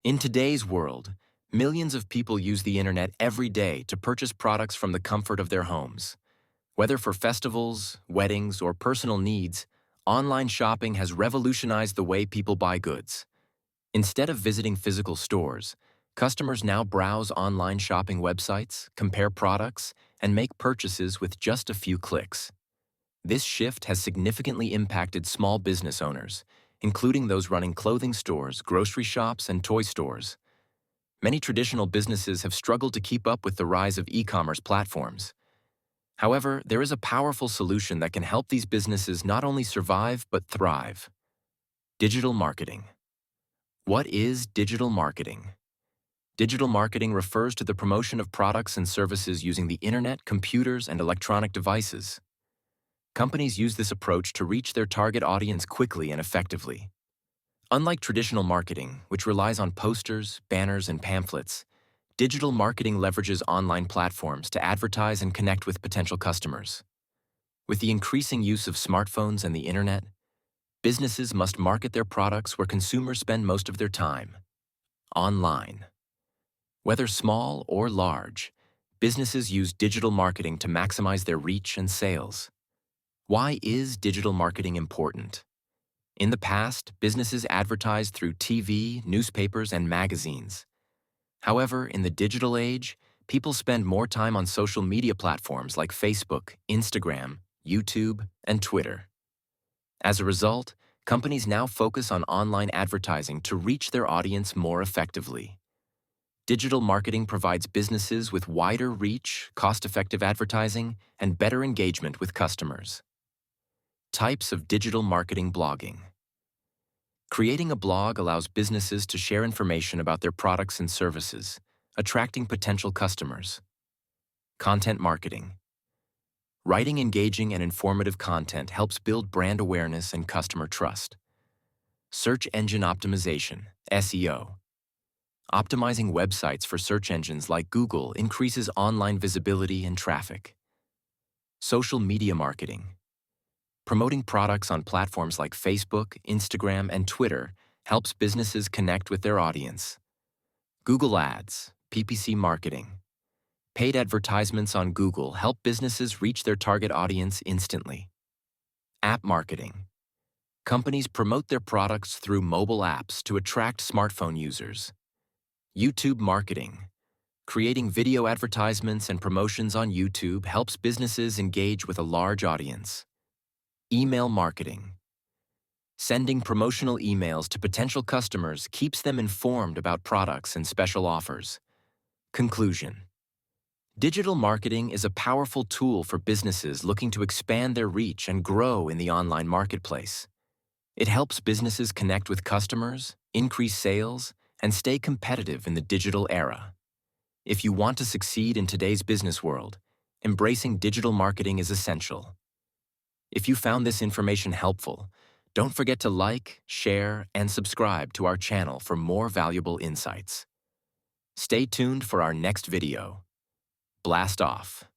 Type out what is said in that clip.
In today's world, millions of people use the internet every day to purchase products from the comfort of their homes. Whether for festivals, weddings, or personal needs, online shopping has revolutionized the way people buy goods. Instead of visiting physical stores, customers now browse online shopping websites, compare products, and make purchases with just a few clicks. This shift has significantly impacted small business owners, including those running clothing stores, grocery shops, and toy stores. Many traditional businesses have struggled to keep up with the rise of e-commerce platforms. However, there is a powerful solution that can help these businesses not only survive but thrive. Digital marketing. What is digital marketing? Digital marketing refers to the promotion of products and services using the internet, computers, and electronic devices. Companies use this approach to reach their target audience quickly and effectively. Unlike traditional marketing, which relies on posters, banners, and pamphlets, digital marketing leverages online platforms to advertise and connect with potential customers. With the increasing use of smartphones and the internet, businesses must market their products where consumers spend most of their time: online. Whether small or large, businesses use digital marketing to maximize their reach and sales. Why is digital marketing important? In the past, businesses advertised through TV, newspapers, and magazines. However, in the digital age, people spend more time on social media platforms like Facebook, Instagram, YouTube, and Twitter. As a result, companies now focus on online advertising to reach their audience more effectively. Digital marketing provides businesses with wider reach, cost-effective advertising, and better engagement with customers. Types of digital marketing blogging. Creating a blog allows businesses to share information about their products and services, attracting potential customers. Content marketing. Writing engaging and informative content helps build brand awareness and customer trust. Search engine optimization, SEO. Optimizing websites for search engines like Google increases online visibility and traffic. Social media marketing. Promoting products on platforms like Facebook, Instagram, and Twitter helps businesses connect with their audience. Google Ads, PPC marketing. Paid advertisements on Google help businesses reach their target audience instantly. App marketing. Companies promote their products through mobile apps to attract smartphone users. YouTube marketing. Creating video advertisements and promotions on YouTube helps businesses engage with a large audience. Email marketing. Sending promotional emails to potential customers keeps them informed about products and special offers. Conclusion. Digital marketing is a powerful tool for businesses looking to expand their reach and grow in the online marketplace. It helps businesses connect with customers, increase sales, and stay competitive in the digital era. If you want to succeed in today's business world, embracing digital marketing is essential. If you found this information helpful, don't forget to like, share, and subscribe to our channel for more valuable insights. Stay tuned for our next video. Blast off!